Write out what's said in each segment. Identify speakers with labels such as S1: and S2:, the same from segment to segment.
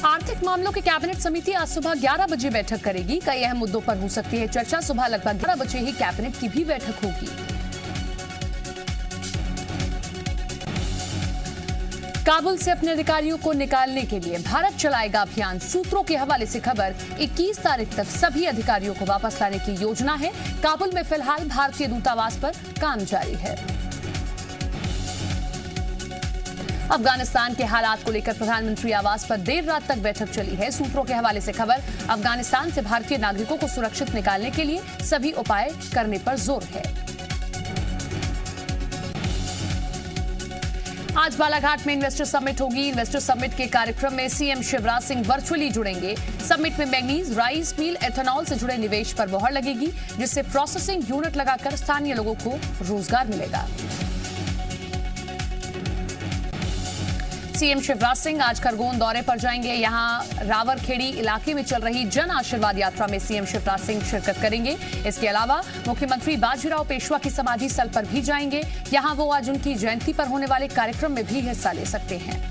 S1: आर्थिक मामलों की कैबिनेट समिति आज सुबह 11 बजे बैठक करेगी। कई अहम मुद्दों पर हो सकती है चर्चा। सुबह लगभग 11 बजे ही कैबिनेट की भी बैठक होगी। काबुल से अपने अधिकारियों को निकालने के लिए भारत चलाएगा अभियान। सूत्रों के हवाले से खबर 21 तारीख तक सभी अधिकारियों को वापस लाने की योजना है। काबुल में फिलहाल भारतीय दूतावास पर काम जारी है। अफगानिस्तान के हालात को लेकर प्रधानमंत्री आवास पर देर रात तक बैठक चली है। सूत्रों के हवाले से खबर अफगानिस्तान से भारतीय नागरिकों को सुरक्षित निकालने के लिए सभी उपाय करने पर जोर है। आज बालाघाट में इन्वेस्टर समिट होगी। इन्वेस्टर समिट के कार्यक्रम में सीएम शिवराज सिंह वर्चुअली जुड़ेंगे। समिट में मैंगनीज, राइस मिल, एथेनॉल से जुड़े निवेश पर मोहर लगेगी, जिससे प्रोसेसिंग यूनिट लगाकर स्थानीय लोगों को रोजगार मिलेगा। सीएम शिवराज सिंह आज खरगोन दौरे पर जाएंगे। यहां रावरखेड़ी इलाके में चल रही जन आशीर्वाद यात्रा में सीएम शिवराज सिंह शिरकत करेंगे। इसके अलावा मुख्यमंत्री बाजीराव पेशवा की समाधि स्थल पर भी जाएंगे। यहां वो आज उनकी जयंती पर होने वाले कार्यक्रम में भी हिस्सा ले सकते हैं।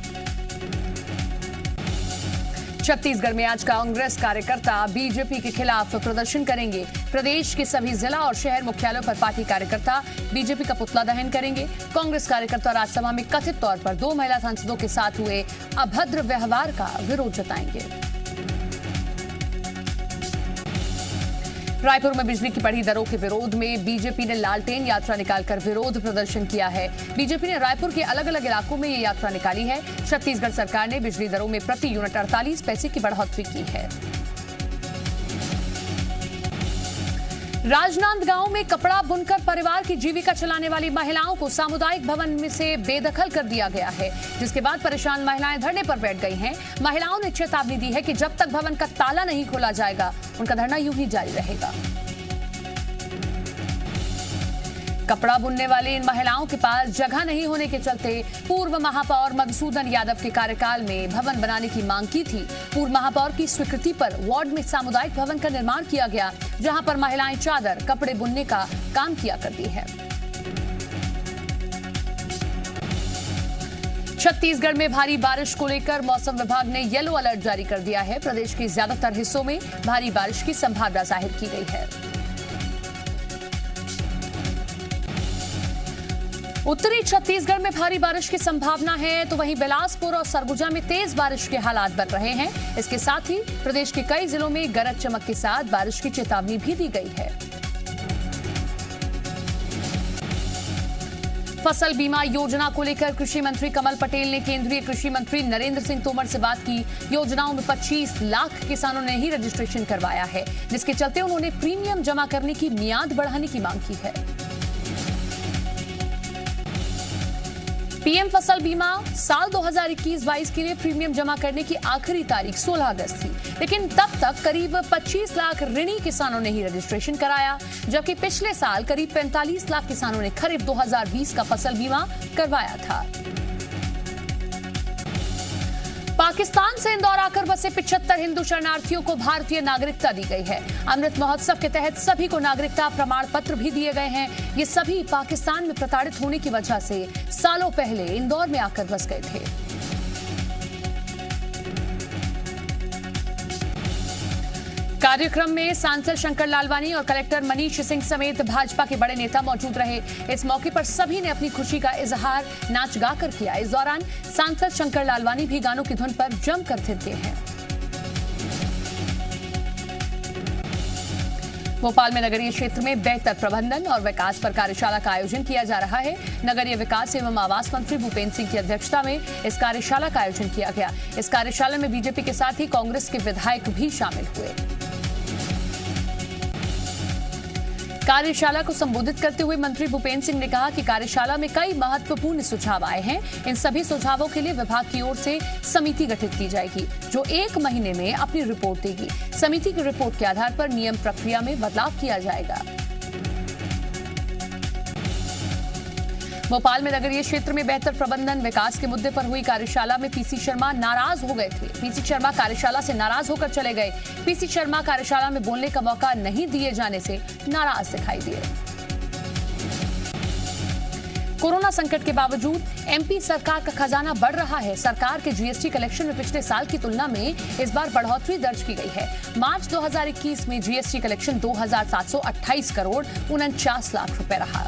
S1: छत्तीसगढ़ में आज कांग्रेस कार्यकर्ता बीजेपी के खिलाफ प्रदर्शन करेंगे। प्रदेश के सभी जिला और शहर मुख्यालयों पर पार्टी कार्यकर्ता बीजेपी का पुतला दहन करेंगे। कांग्रेस कार्यकर्ता राज्यसभा में कथित तौर पर 2 महिला सांसदों के साथ हुए अभद्र व्यवहार का विरोध जताएंगे। रायपुर में बिजली की बढ़ी दरों के विरोध में बीजेपी ने लालटेन यात्रा निकालकर विरोध प्रदर्शन किया है। बीजेपी ने रायपुर के अलग अलग इलाकों में ये यात्रा निकाली है। छत्तीसगढ़ सरकार ने बिजली दरों में प्रति यूनिट 48 पैसे की बढ़ोतरी की है। राजनांदगांव में कपड़ा बुनकर परिवार की जीविका चलाने वाली महिलाओं को सामुदायिक भवन में से बेदखल कर दिया गया है, जिसके बाद परेशान महिलाएं धरने पर बैठ गई हैं। महिलाओं ने चेतावनी दी है कि जब तक भवन का ताला नहीं खोला जाएगा उनका धरना यूं ही जारी रहेगा। कपड़ा बुनने वाली इन महिलाओं के पास जगह नहीं होने के चलते पूर्व महापौर मधुसूदन यादव के कार्यकाल में भवन बनाने की मांग की थी। पूर्व महापौर की स्वीकृति पर वार्ड में सामुदायिक भवन का निर्माण किया गया, जहां पर महिलाएं चादर, कपड़े बुनने का काम किया करती है। छत्तीसगढ़ में भारी बारिश को लेकर मौसम विभाग ने येलो अलर्ट जारी कर दिया है। प्रदेश के ज्यादातर हिस्सों में भारी बारिश की संभावना जाहिर की गई है। उत्तरी छत्तीसगढ़ में भारी बारिश की संभावना है, तो वहीं बिलासपुर और सरगुजा में तेज बारिश के हालात बन रहे हैं। इसके साथ ही प्रदेश के कई जिलों में गरज चमक के साथ बारिश की चेतावनी भी दी गई है। फसल बीमा योजना को लेकर कृषि मंत्री कमल पटेल ने केंद्रीय कृषि मंत्री नरेंद्र सिंह तोमर से बात की। योजनाओं में 25 लाख किसानों ने ही रजिस्ट्रेशन करवाया है, जिसके चलते उन्होंने प्रीमियम जमा करने की मियाद बढ़ाने की मांग की है। पीएम फसल बीमा साल 2021-22 के लिए प्रीमियम जमा करने की आखिरी तारीख 16 अगस्त थी, लेकिन तब तक करीब 25 लाख ऋणी किसानों ने ही रजिस्ट्रेशन कराया, जबकि पिछले साल करीब 45 लाख किसानों ने खरीफ 2020 का फसल बीमा करवाया था। पाकिस्तान से इंदौर आकर बसे 75 हिंदू शरणार्थियों को भारतीय नागरिकता दी गई है। अमृत महोत्सव के तहत सभी को नागरिकता प्रमाण पत्र भी दिए गए हैं। ये सभी पाकिस्तान में प्रताड़ित होने की वजह से सालों पहले इंदौर में आकर बस गए थे। कार्यक्रम में सांसद शंकर लालवानी और कलेक्टर मनीष सिंह समेत भाजपा के बड़े नेता मौजूद रहे। इस मौके पर सभी ने अपनी खुशी का इजहार नाच गाकर किया। इस दौरान सांसद शंकर लालवानी भी गानों की धुन पर जमकर थिरके हैं। भोपाल में नगरीय क्षेत्र में बेहतर प्रबंधन और विकास पर कार्यशाला का आयोजन किया जा रहा है। नगरीय विकास एवं आवास मंत्री भूपेंद्र सिंह की अध्यक्षता में इस कार्यशाला का आयोजन किया गया। इस कार्यशाला में बीजेपी के साथ ही कांग्रेस के विधायक भी शामिल हुए। कार्यशाला को संबोधित करते हुए मंत्री भूपेंद्र सिंह ने कहा कि कार्यशाला में कई महत्वपूर्ण सुझाव आए हैं। इन सभी सुझावों के लिए विभाग की ओर से समिति गठित की जाएगी, जो 1 महीने में अपनी रिपोर्ट देगी। समिति की रिपोर्ट के आधार पर नियम प्रक्रिया में बदलाव किया जाएगा। भोपाल में नगरीय क्षेत्र में बेहतर प्रबंधन विकास के मुद्दे पर हुई कार्यशाला में पीसी शर्मा नाराज हो गए थे। पीसी शर्मा कार्यशाला से नाराज होकर चले गए। पीसी शर्मा कार्यशाला में बोलने का मौका नहीं दिए जाने से नाराज दिखाई दिए। कोरोना संकट के बावजूद एमपी सरकार का खजाना बढ़ रहा है। सरकार के जीएसटी कलेक्शन में पिछले साल की तुलना में इस बार बढ़ोतरी दर्ज की गई है। मार्च 2021 में जीएसटी कलेक्शन 2728 करोड़ 49 लाख रुपए रहा।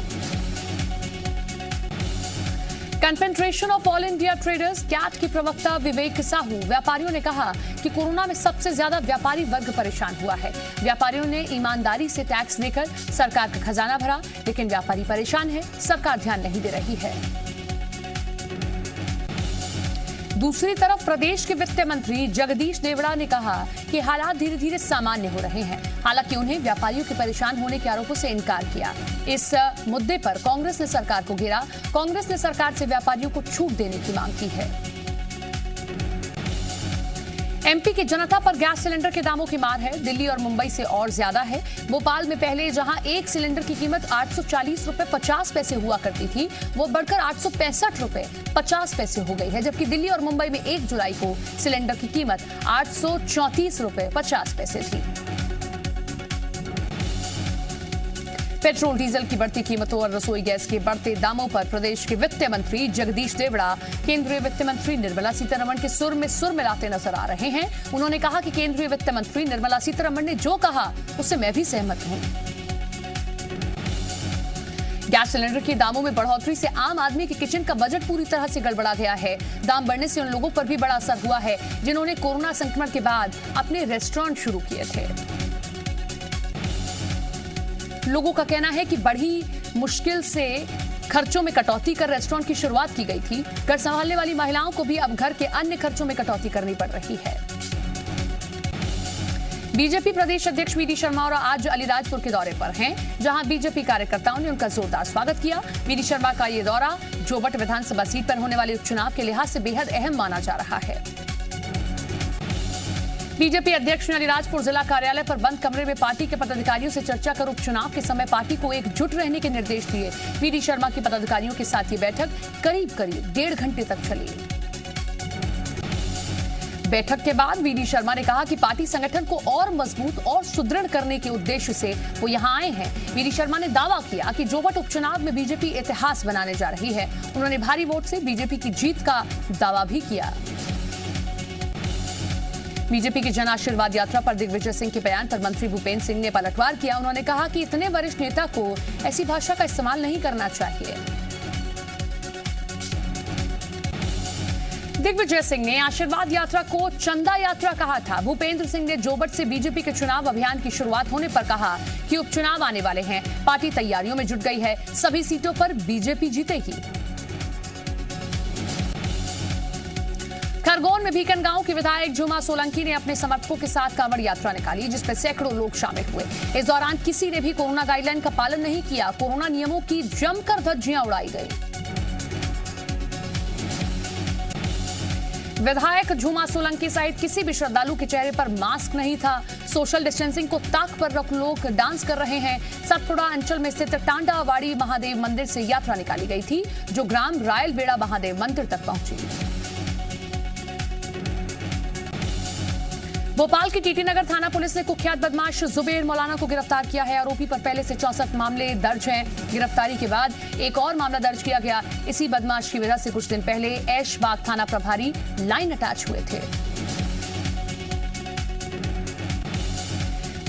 S1: Confederation of All India Traders CAT की प्रवक्ता विवेक साहू, व्यापारियों ने कहा कि कोरोना में सबसे ज्यादा व्यापारी वर्ग परेशान हुआ है। व्यापारियों ने ईमानदारी से टैक्स देकर सरकार का खजाना भरा, लेकिन व्यापारी परेशान है, सरकार ध्यान नहीं दे रही है। दूसरी तरफ प्रदेश के वित्त मंत्री जगदीश देवड़ा ने कहा कि हालात धीरे धीरे सामान्य हो रहे हैं। हालांकि उन्हें व्यापारियों के परेशान होने के आरोपों से इनकार किया। इस मुद्दे पर कांग्रेस ने सरकार को घेरा। कांग्रेस ने सरकार से व्यापारियों को छूट देने की मांग की है। एमपी की जनता पर गैस सिलेंडर के दामों की मार है। दिल्ली और मुंबई से और ज्यादा है। भोपाल में पहले जहां एक सिलेंडर की कीमत 840 रुपए 50 पैसे हुआ करती थी, वो बढ़कर 865 रुपए 50 पैसे हो गई है, जबकि दिल्ली और मुंबई में 1 जुलाई को सिलेंडर की कीमत 834 रुपए 50 पैसे थी। पेट्रोल डीजल की बढ़ती कीमतों और रसोई गैस के बढ़ते दामों पर प्रदेश के वित्त मंत्री जगदीश देवड़ा केंद्रीय वित्त मंत्री निर्मला सीतारमण के सुर में सुर मिलाते नजर आ रहे हैं। उन्होंने कहा कि केंद्रीय वित्त मंत्री निर्मला सीतारमण ने जो कहा उससे मैं भी सहमत हूं। गैस सिलेंडर के दामों में बढ़ोतरी से आम आदमी के किचन का बजट पूरी तरह से गड़बड़ा गया है। दाम बढ़ने से उन लोगों पर भी बड़ा असर हुआ है जिन्होंने कोरोना संक्रमण के बाद अपने रेस्टोरेंट शुरू किए थे। लोगों का कहना है कि बड़ी मुश्किल से खर्चों में कटौती कर रेस्टोरेंट की शुरुआत की गई थी। घर संभालने वाली महिलाओं को भी अब घर के अन्य खर्चों में कटौती करनी पड़ रही है। बीजेपी प्रदेश अध्यक्ष वीडी शर्मा और आज अलीराजपुर के दौरे पर हैं, जहां बीजेपी कार्यकर्ताओं ने उनका जोरदार स्वागत किया। वीडी शर्मा का ये दौरा जोबट विधानसभा सीट पर होने वाले उपचुनाव के लिहाज से बेहद अहम माना जा रहा है। बीजेपी अध्यक्ष ने अलीराजपुर जिला कार्यालय पर बंद कमरे में पार्टी के पदाधिकारियों से चर्चा कर उपचुनाव के समय पार्टी को एकजुट रहने के निर्देश दिए। वीडी शर्मा की पदाधिकारियों के साथ ये बैठक करीब 1.5 घंटे तक चली। बैठक के बाद वीडी शर्मा ने कहा कि पार्टी संगठन को और मजबूत और सुदृढ़ करने के उद्देश्य से वो यहां आए हैं। वीडी शर्मा ने दावा किया कि जोबट उपचुनाव में बीजेपी इतिहास बनाने जा रही है। उन्होंने भारी वोट से बीजेपी की जीत का दावा भी किया। बीजेपी की जन आशीर्वाद यात्रा पर दिग्विजय सिंह के बयान पर मंत्री भूपेंद्र सिंह ने पलटवार किया। उन्होंने कहा कि इतने वरिष्ठ नेता को ऐसी भाषा का इस्तेमाल नहीं करना चाहिए। दिग्विजय सिंह ने आशीर्वाद यात्रा को चंदा यात्रा कहा था। भूपेंद्र सिंह ने जोबट से बीजेपी के चुनाव अभियान की शुरुआत होने पर कहा कि उपचुनाव आने वाले हैं, पार्टी तैयारियों में जुट गई है, सभी सीटों पर बीजेपी जीतेगी। खरगोन में भीकनगांव के विधायक झुमा सोलंकी ने अपने समर्थकों के साथ कांवड़ यात्रा निकाली, जिसमें सैकड़ों लोग शामिल हुए। इस दौरान किसी ने भी कोरोना गाइडलाइन का पालन नहीं किया। कोरोना नियमों की जमकर धज्जियां उड़ाई गई। विधायक झुमा सोलंकी सहित किसी भी श्रद्धालु के चेहरे पर मास्क नहीं था। सोशल डिस्टेंसिंग को ताक पर रख लोग डांस कर रहे हैं। सतपुड़ा अंचल में स्थित टांडावाड़ी महादेव मंदिर से यात्रा निकाली गई थी, जो ग्राम रायलबेड़ा महादेव मंदिर तक पहुंची। भोपाल की टीटी नगर थाना पुलिस ने कुख्यात बदमाश जुबेर मौलाना को गिरफ्तार किया है। आरोपी पर पहले से 64 मामले दर्ज हैं। गिरफ्तारी के बाद एक और मामला दर्ज किया गया। इसी बदमाश की वजह से कुछ दिन पहले ऐशबाग थाना प्रभारी लाइन अटैच हुए थे।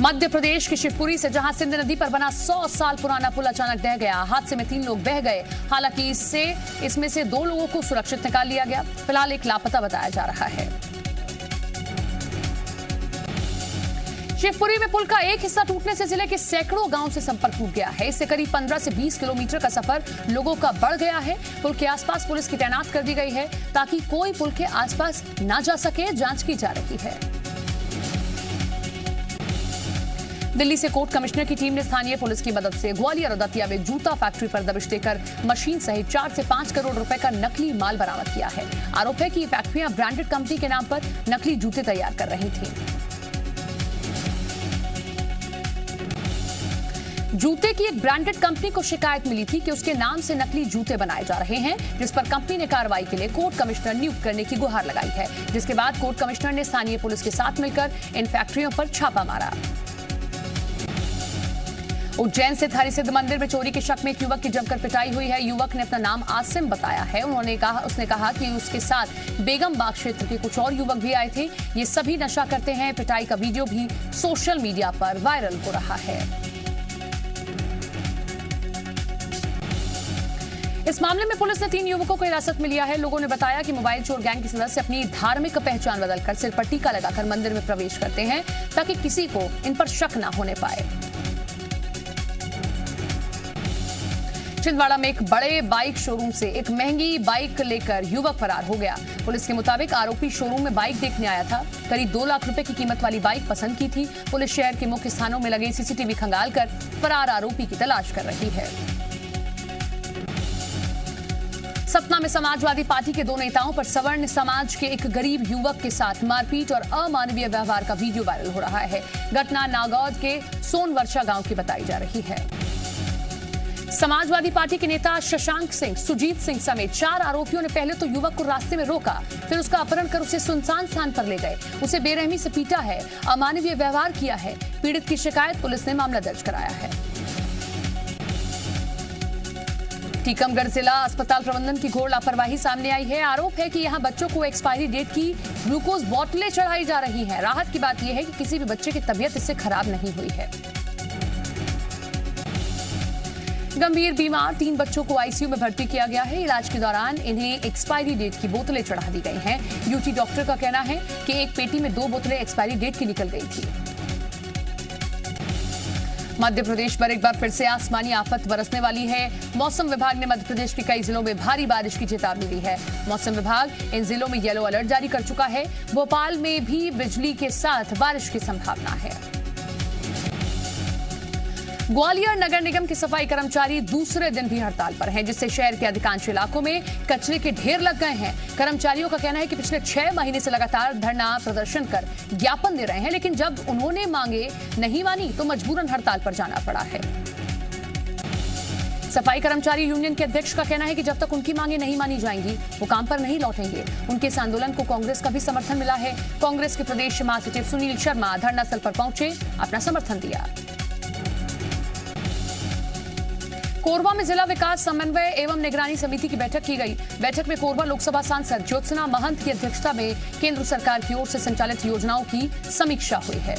S1: मध्य प्रदेश के शिवपुरी से जहां सिंध नदी पर बना 100 साल पुराना पुल अचानक ढह गया। हादसे में 3 लोग बह गए। हालांकि इसमें से 2 लोगों को सुरक्षित निकाल लिया गया। फिलहाल एक लापता बताया जा रहा है। शिवपुरी में पुल का एक हिस्सा टूटने से जिले के सैकड़ों गांव से संपर्क टूट गया है। इससे करीब 15 से 20 किलोमीटर का सफर लोगों का बढ़ गया है। पुल के आसपास पुलिस की तैनात कर दी गई है ताकि कोई पुल के आसपास ना जा सके। जांच की जा रही है। दिल्ली से कोर्ट कमिश्नर की टीम ने स्थानीय पुलिस की मदद से ग्वालियर और दतिया में जूता फैक्ट्री पर दबिश देकर मशीन सहित 4 से 5 करोड़ रुपए का नकली माल बरामद किया है। आरोप है कि ये फैक्ट्रियां ब्रांडेड कंपनी के नाम पर नकली जूते तैयार कर रही थी। जूते की एक ब्रांडेड कंपनी को शिकायत मिली थी कि उसके नाम से नकली जूते बनाए जा रहे हैं, जिस पर कंपनी ने कार्रवाई के लिए कोर्ट कमिश्नर नियुक्त करने की गुहार लगाई है। जिसके बाद कोर्ट कमिश्नर ने स्थानीय पुलिस के साथ मिलकर इन फैक्ट्रियों पर छापा मारा। उज्जैन स्थित हरिसिद्ध मंदिर में चोरी के शक में एक युवक की जमकर पिटाई हुई है। युवक ने अपना नाम आसिम बताया है। उसने कहा कि उसके साथ बेगम बाग क्षेत्र के कुछ और युवक भी आए थे। ये सभी नशा करते हैं। पिटाई का वीडियो भी सोशल मीडिया पर वायरल हो रहा है। इस मामले में पुलिस ने 3 युवकों को हिरासत में लिया है। लोगों ने बताया कि मोबाइल चोर गैंग के सदस्य अपनी धार्मिक पहचान बदलकर सिर पर टीका लगाकर मंदिर में प्रवेश करते हैं ताकि किसी को इन पर शक न होने पाए। छिंदवाड़ा में एक बड़े बाइक शोरूम से एक महंगी बाइक लेकर युवक फरार हो गया। पुलिस के मुताबिक आरोपी शोरूम में बाइक देखने आया था। करीब 2 लाख रुपए की कीमत वाली बाइक पसंद की थी। पुलिस शहर के मुख्य स्थानों में लगे सीसीटीवी खंगालकर फरार आरोपी की तलाश कर रही है। सतना में समाजवादी पार्टी के 2 नेताओं पर सवर्ण समाज के एक गरीब युवक के साथ मारपीट और अमानवीय व्यवहार का वीडियो वायरल हो रहा है। घटना नागौद के सोनवर्षा गांव की बताई जा रही है। समाजवादी पार्टी के नेता शशांक सिंह, सुजीत सिंह समेत 4 आरोपियों ने पहले तो युवक को रास्ते में रोका, फिर उसका अपहरण कर उसे सुनसान स्थान पर ले गए। उसे बेरहमी से पीटा है, अमानवीय व्यवहार किया है। पीड़ित की शिकायत पुलिस ने मामला दर्ज कराया है। टीकमगढ़ जिला अस्पताल प्रबंधन की घोर लापरवाही सामने आई है। आरोप है कि यहां बच्चों को एक्सपायरी डेट की ग्लूकोज बोतलें चढ़ाई जा रही हैं। राहत की बात यह है कि किसी भी बच्चे की तबीयत इससे खराब नहीं हुई है। गंभीर बीमार 3 बच्चों को आईसीयू में भर्ती किया गया है। इलाज के दौरान इन्हें एक्सपायरी डेट की बोतलें चढ़ा दी गई हैं। ड्यूटी डॉक्टर का कहना है कि एक पेटी में 2 बोतलें एक्सपायरी डेट की निकल गई थी। मध्य प्रदेश पर एक बार फिर से आसमानी आफत बरसने वाली है। मौसम विभाग ने मध्य प्रदेश के कई जिलों में भारी बारिश की चेतावनी दी है। मौसम विभाग इन जिलों में येलो अलर्ट जारी कर चुका है। भोपाल में भी बिजली के साथ बारिश की संभावना है। ग्वालियर नगर निगम के सफाई कर्मचारी दूसरे दिन भी हड़ताल पर हैं, जिससे शहर के अधिकांश इलाकों में कचरे के ढेर लग गए हैं। कर्मचारियों का कहना है कि पिछले 6 महीने से लगातार धरना प्रदर्शन कर ज्ञापन दे रहे हैं, लेकिन जब उन्होंने मांगे नहीं मानी तो मजबूरन हड़ताल पर जाना पड़ा है। सफाई कर्मचारी यूनियन के अध्यक्ष का कहना है कि जब तक उनकी मांगे नहीं मानी जाएंगी वो काम पर नहीं लौटेंगे। उनके इस आंदोलन को कांग्रेस का भी समर्थन मिला है। कांग्रेस के प्रदेश महासचिव सुनील शर्मा धरना स्थल पर पहुंचे, अपना समर्थन दिया। कोरबा में जिला विकास समन्वय एवं निगरानी समिति की बैठक की गई। बैठक में कोरबा लोकसभा सांसद ज्योत्सना महंत की अध्यक्षता में केंद्र सरकार की ओर से संचालित योजनाओं की समीक्षा हुई है।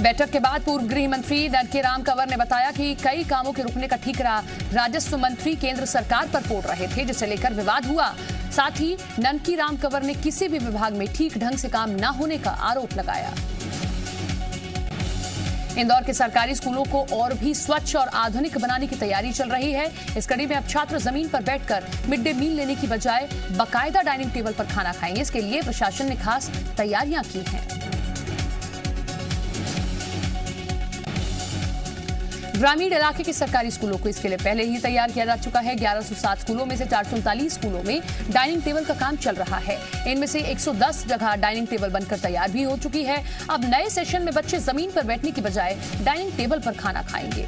S1: बैठक के बाद पूर्व गृह मंत्री ननकीराम कंवर ने बताया कि कई कामों के रुकने का ठीकरा राजस्व मंत्री केंद्र सरकार पर फोड़ रहे थे, जिसे लेकर विवाद हुआ। साथ ही ननकीराम कंवर ने किसी भी विभाग में ठीक ढंग से काम न होने का आरोप लगाया। इंदौर के सरकारी स्कूलों को और भी स्वच्छ और आधुनिक बनाने की तैयारी चल रही है। इस कड़ी में अब छात्र जमीन पर बैठकर मिड डे मील लेने की बजाय बाकायदा डाइनिंग टेबल पर खाना खाएंगे। इसके लिए प्रशासन ने खास तैयारियां की हैं। ग्रामीण इलाके के सरकारी स्कूलों को इसके लिए पहले ही तैयार किया जा चुका है। 1107 स्कूलों में से 439 स्कूलों में डाइनिंग टेबल का काम चल रहा है। इनमें से 110 जगह डाइनिंग टेबल बनकर तैयार भी हो चुकी है। अब नए सेशन में बच्चे जमीन पर बैठने की बजाय डाइनिंग टेबल पर खाना खाएंगे।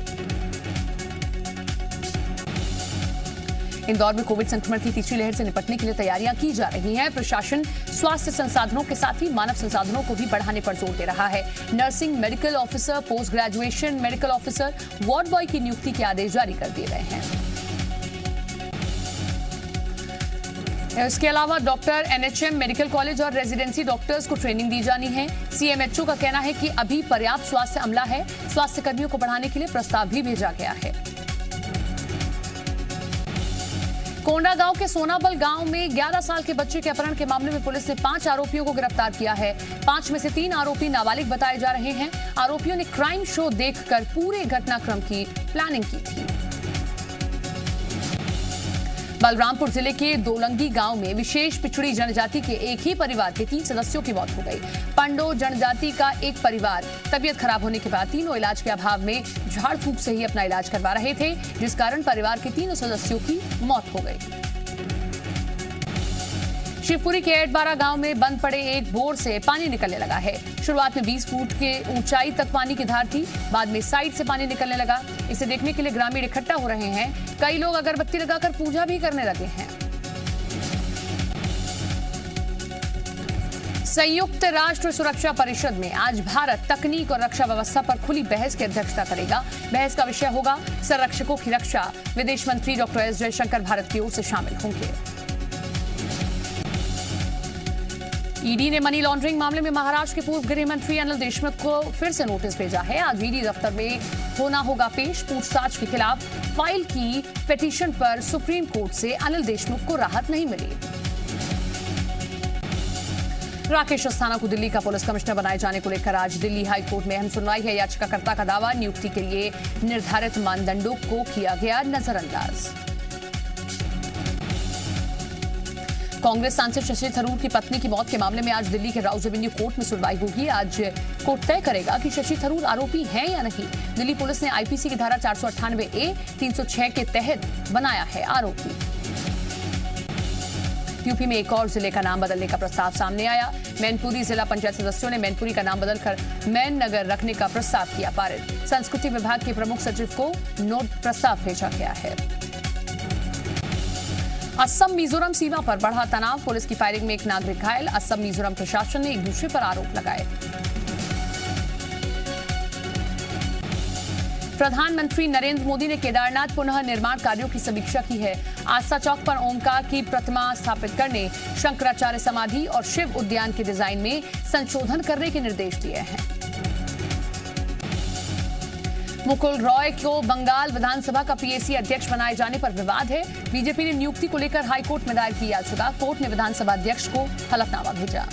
S1: इंदौर में कोविड संक्रमण की तीसरी लहर से निपटने के लिए तैयारियां की जा रही हैं। प्रशासन स्वास्थ्य संसाधनों के साथ ही मानव संसाधनों को भी बढ़ाने पर जोर दे रहा है। Nursing medical officer, post graduation medical officer, ward boy की नियुक्ति के आदेश जारी कर दिए गए हैं। इसके अलावा डॉक्टर, एनएचएम, मेडिकल कॉलेज और रेजिडेंसी डॉक्टर्स को ट्रेनिंग दी जानी है। सीएमएचओ का कहना है कि अभी पर्याप्त स्वास्थ्य अमला है। स्वास्थ्य कर्मियों को बढ़ाने के लिए प्रस्ताव भी भेजा गया है। कोंडागांव के सोनाबल गांव में 11 साल के बच्चे के अपहरण के मामले में पुलिस ने 5 आरोपियों को गिरफ्तार किया है। 5 में से 3 आरोपी नाबालिग बताए जा रहे हैं। आरोपियों ने क्राइम शो देखकर पूरे घटनाक्रम की प्लानिंग की थी। बलरामपुर जिले के दोलंगी गांव में विशेष पिछड़ी जनजाति के एक ही परिवार के 3 सदस्यों की मौत हो गई। पंडो जनजाति का एक परिवार तबीयत खराब होने के बाद तीनों इलाज के अभाव में झाड़ फूंक से ही अपना इलाज करवा रहे थे, जिस कारण परिवार के 3 सदस्यों की मौत हो गई। शिवपुरी के एटबारा गांव में बंद पड़े एक बोर से पानी निकलने लगा है। शुरुआत में 20 फुट के ऊंचाई तक पानी की धार थी, बाद में साइड से पानी निकलने लगा। इसे देखने के लिए ग्रामीण इकट्ठा हो रहे हैं। कई लोग अगरबत्ती लगाकर पूजा भी करने लगे हैं। संयुक्त राष्ट्र सुरक्षा परिषद में आज भारत तकनीक और रक्षा व्यवस्था पर खुली बहस की अध्यक्षता करेगा। बहस का विषय होगा संरक्षकों की रक्षा। विदेश मंत्री डॉक्टर एस जयशंकर भारत की ओर से शामिल होंगे। ईडी ने मनी लॉन्ड्रिंग मामले में महाराष्ट्र के पूर्व गृह मंत्री अनिल देशमुख को फिर से नोटिस भेजा है। आज ईडी दफ्तर में होना होगा पेश। पूछताछ के खिलाफ फाइल की पिटीशन पर सुप्रीम कोर्ट से अनिल देशमुख को राहत नहीं मिली। राकेश अस्थाना को दिल्ली का पुलिस कमिश्नर बनाए जाने को लेकर आज दिल्ली हाई कोर्ट में अहम सुनवाई है। याचिकाकर्ता का दावा, नियुक्ति के लिए निर्धारित मानदंडों को किया गया नजरअंदाज। कांग्रेस सांसद शशि थरूर की पत्नी की मौत के मामले में आज दिल्ली के राउज एवेन्यू कोर्ट में सुनवाई होगी। आज कोर्ट तय करेगा कि शशि थरूर आरोपी हैं या नहीं। दिल्ली पुलिस ने आईपीसी की धारा 498A 306 के तहत बनाया है आरोपी। यूपी में एक और जिले का नाम बदलने का प्रस्ताव सामने आया। मैनपुरी जिला पंचायत सदस्यों ने मैनपुरी का नाम बदलकर मैन नगर रखने का प्रस्ताव किया पारित। संस्कृति विभाग के प्रमुख सचिव को नोट प्रस्ताव भेजा गया है। असम मिजोरम सीमा पर बढ़ा तनाव, पुलिस की फायरिंग में एक नागरिक घायल। असम मिजोरम प्रशासन ने एक दूसरे पर आरोप लगाए। प्रधानमंत्री नरेंद्र मोदी ने केदारनाथ पुनः निर्माण कार्यों की समीक्षा की है। आस्था चौक पर ओमकार की प्रतिमा स्थापित करने, शंकराचार्य समाधि और शिव उद्यान के डिजाइन में संशोधन करने के निर्देश दिए हैं। मुकुल रॉय को बंगाल विधानसभा का पीएसी अध्यक्ष बनाए जाने पर विवाद है। बीजेपी ने नियुक्ति को लेकर हाईकोर्ट में दायर की याचिका। कोर्ट ने विधानसभा अध्यक्ष को हलफनामा भेजा।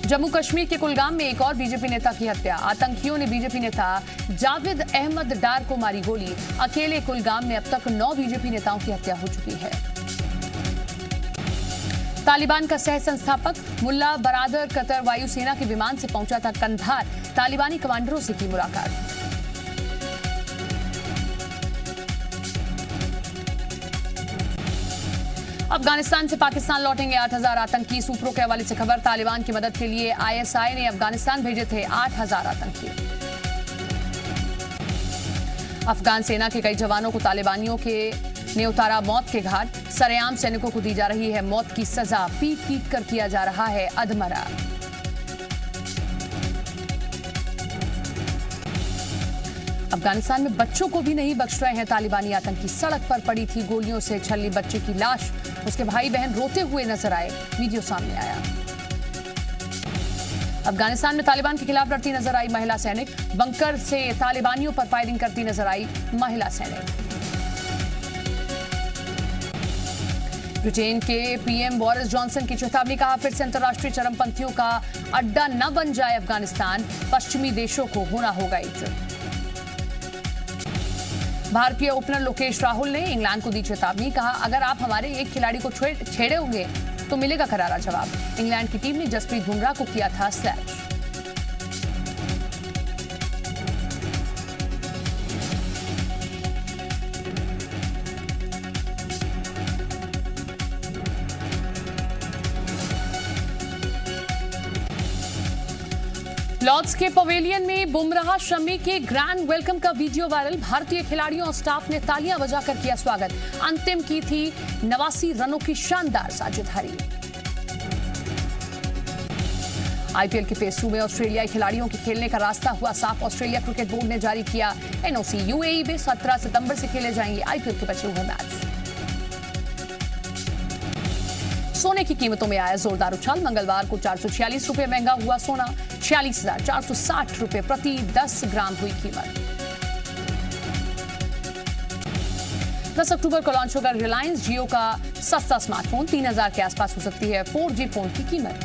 S1: जम्मू कश्मीर के कुलगाम में एक और बीजेपी नेता की हत्या। आतंकियों ने बीजेपी नेता जावेद अहमद डार को मारी गोली। अकेले कुलगाम में अब तक 9 बीजेपी नेताओं की हत्या हो चुकी है। तालिबान का सह संस्थापक मुल्ला बरादर कतर वायुसेना के विमान से पहुंचा था कंधार। तालिबानी कमांडरों से की मुलाकात। अफगानिस्तान से पाकिस्तान लौटेंगे 8000 आतंकी। सूत्रों के हवाले से खबर, तालिबान की मदद के लिए आईएसआई ने अफगानिस्तान भेजे थे 8000 आतंकी। अफगान सेना के कई जवानों को तालिबानियों ने उतारा मौत के घाट। सरेआम सैनिकों को दी जा रही है मौत की सजा। पीट पीट कर किया जा रहा है अधमरा। अफगानिस्तान में बच्चों को भी नहीं बख्श रहे हैं तालिबानी आतंकी। सड़क पर पड़ी थी गोलियों से छली बच्चे की लाश। उसके भाई बहन रोते हुए नजर आए। वीडियो सामने आया। अफगानिस्तान में तालिबान के खिलाफ लड़ती नजर आई महिला सैनिक। बंकर से तालिबानियों पर फायरिंग करती नजर आई महिला सैनिक। ब्रिटेन के पीएम बोरिस जॉनसन की चेतावनी, कहा फिर से अंतर्राष्ट्रीय चरमपंथियों का अड्डा न बन जाए अफगानिस्तान। पश्चिमी देशों को होना होगा एकजुट। भारतीय ओपनर लोकेश राहुल ने इंग्लैंड को दी चेतावनी, कहा अगर आप हमारे एक खिलाड़ी को छेड़े होंगे तो मिलेगा करारा जवाब। इंग्लैंड की टीम ने जसप्रीत बुमराह को किया था स्लैश। लॉर्ड्स के पवेलियन में बुमराह शमी के ग्रैंड वेलकम का वीडियो वायरल। भारतीय खिलाड़ियों और स्टाफ ने तालियां बजाकर किया स्वागत। अंतिम की थी 89 रनों की शानदार साझेदारी। आईपीएल के फेज 2 में ऑस्ट्रेलियाई खिलाड़ियों के खेलने का रास्ता हुआ साफ। ऑस्ट्रेलिया क्रिकेट बोर्ड ने जारी किया एनओसी। यूएई में 17 सितंबर से खेले जाएंगे आईपीएल के बचे हुए मैच। सोने की कीमतों में आया जोरदार उछाल। मंगलवार को 446 रुपए महंगा हुआ सोना। 46,460 रुपए प्रति 10 ग्राम हुई कीमत। 10 अक्टूबर को लॉन्च होगा रिलायंस जियो का सस्ता स्मार्टफोन। 3000 के आसपास हो सकती है 4G फोन की कीमत।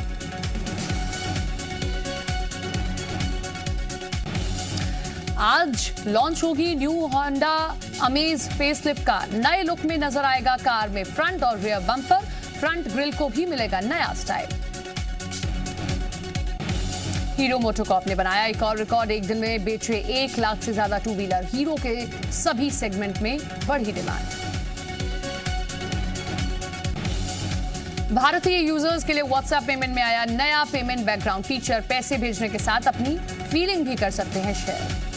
S1: आज लॉन्च होगी new Honda amaze facelift car. नए लुक में नजर आएगा कार में फ्रंट और रियर बम्पर। फ्रंट ग्रिल को भी मिलेगा नया स्टाइल। हीरो मोटोकॉर्प ने बनाया एक और रिकॉर्ड। एक दिन में बेचे 1 लाख से ज्यादा टू व्हीलर। हीरो के सभी सेगमेंट में बढ़ी डिमांड। भारतीय यूजर्स के लिए व्हाट्सएप पेमेंट में आया नया पेमेंट बैकग्राउंड फीचर। पैसे भेजने के साथ अपनी फीलिंग भी कर सकते हैं शेयर।